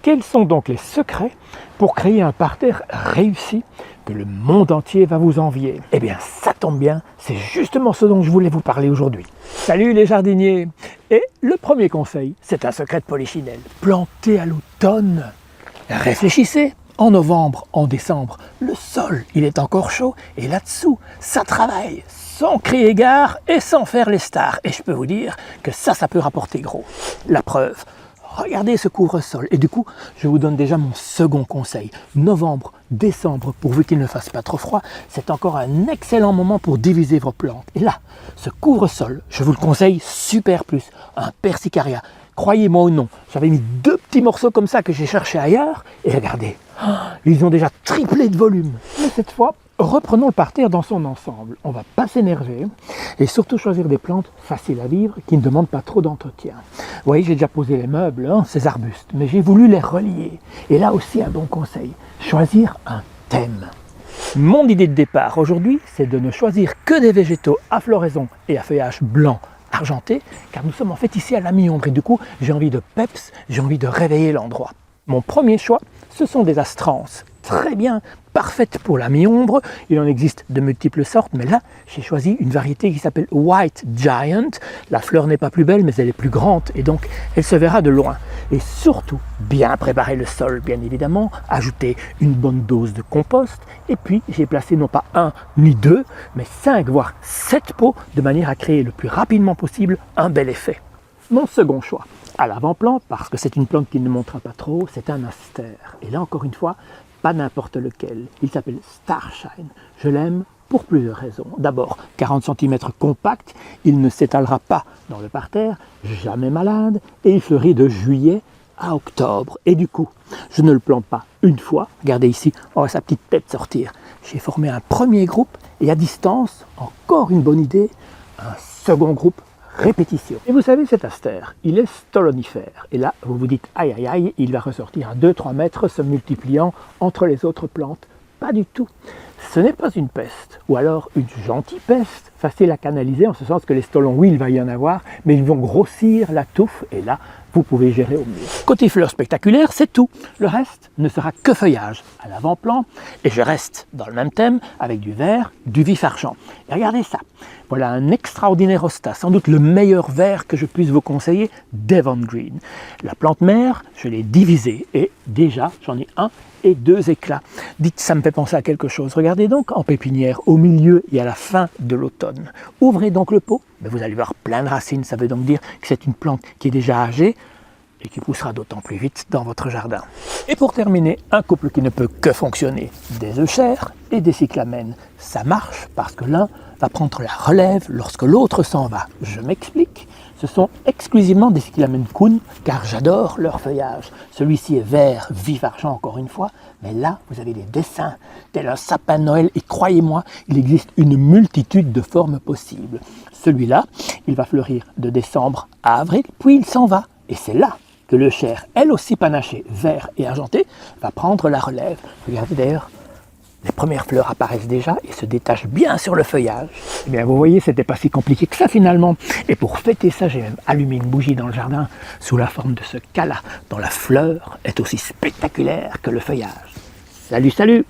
Quels sont donc les secrets pour créer un parterre réussi que le monde entier va vous envier? Eh bien, ça tombe bien, c'est justement ce dont je voulais vous parler aujourd'hui. Salut les jardiniers! Et le premier conseil, c'est un secret de polichinelle. Plantez à l'automne. Réfléchissez. En novembre, en décembre, le sol, il est encore chaud et là-dessous, ça travaille sans crier gare et sans faire les stars. Et je peux vous dire que ça peut rapporter gros. La preuve, regardez ce couvre-sol. Et du coup, je vous donne déjà mon second conseil. Novembre, décembre, pourvu qu'il ne fasse pas trop froid, c'est encore un excellent moment pour diviser vos plantes. Et là, ce couvre-sol, je vous le conseille super plus, un persicaria. Croyez-moi ou non, j'avais mis 2 petits morceaux comme ça que j'ai cherché ailleurs, et regardez, ils ont déjà triplé de volume. Mais cette fois, reprenons le parterre dans son ensemble. On ne va pas s'énerver, et surtout choisir des plantes faciles à vivre, qui ne demandent pas trop d'entretien. Vous voyez, j'ai déjà posé les meubles, ces arbustes, mais j'ai voulu les relier. Et là aussi, un bon conseil, choisir un thème. Mon idée de départ aujourd'hui, c'est de ne choisir que des végétaux à floraison et à feuillage blanc, argenté, car nous sommes en fait ici à la mi-ombre et du coup j'ai envie de peps, j'ai envie de réveiller l'endroit. Mon premier choix, ce sont des astrances, très bien, parfaites pour la mi-ombre, il en existe de multiples sortes, mais là j'ai choisi une variété qui s'appelle White Giant, la fleur n'est pas plus belle mais elle est plus grande et donc elle se verra de loin. Et surtout, bien préparer le sol bien évidemment, ajouter une bonne dose de compost et puis j'ai placé non pas 1 ni 2, mais 5 voire 7 pots de manière à créer le plus rapidement possible un bel effet. Mon second choix, à l'avant-plan, parce que c'est une plante qui ne montera pas trop, c'est un astère. Et là encore une fois, pas n'importe lequel. Il s'appelle Starshine. Je l'aime pour plusieurs raisons. D'abord, 40 cm compact, il ne s'étalera pas dans le parterre, jamais malade, et il fleurit de juillet à octobre. Et du coup, je ne le plante pas une fois. Regardez ici, on voit sa petite tête sortir. J'ai formé un premier groupe, et à distance, encore une bonne idée, un second groupe. Répétition. Et vous savez, cet astère, il est stolonifère. Et là, vous vous dites, aïe aïe aïe, il va ressortir à 2-3 mètres, se multipliant entre les autres plantes. Pas du tout. Ce n'est pas une peste, ou alors une gentille peste, facile à canaliser, en ce sens que les stolons, oui, il va y en avoir, mais ils vont grossir la touffe, et là, vous pouvez gérer au mieux. Côté fleurs spectaculaires, c'est tout. Le reste ne sera que feuillage à l'avant-plan, et je reste dans le même thème avec du vert, du vif argent. Et regardez ça, voilà un extraordinaire hosta, sans doute le meilleur vert que je puisse vous conseiller, Devon Green. La plante mère, je l'ai divisée, et déjà, j'en ai 1 et 2 éclats. Dites, ça me fait penser à quelque chose. Regardez donc en pépinière, au milieu et à la fin de l'automne. Ouvrez donc le pot, mais vous allez voir plein de racines, ça veut donc dire que c'est une plante qui est déjà âgée et qui poussera d'autant plus vite dans votre jardin. Et pour terminer, un couple qui ne peut que fonctionner, des euchères et des cyclamènes. Ça marche parce que l'un va prendre la relève lorsque l'autre s'en va. Je m'explique. Ce sont exclusivement des cyclamènes Kuhn, car j'adore leur feuillage. Celui-ci est vert, vif argent encore une fois, mais là, vous avez des dessins, tel un sapin de Noël, et croyez-moi, il existe une multitude de formes possibles. Celui-là, il va fleurir de décembre à avril, puis il s'en va. Et c'est là que l'euchère, elle aussi panachée, vert et argenté, va prendre la relève. Regardez d'ailleurs, les premières fleurs apparaissent déjà et se détachent bien sur le feuillage. Eh bien, vous voyez, c'était pas si compliqué que ça finalement. Et pour fêter ça, j'ai même allumé une bougie dans le jardin sous la forme de ce cas-là, dont la fleur est aussi spectaculaire que le feuillage. Salut, salut!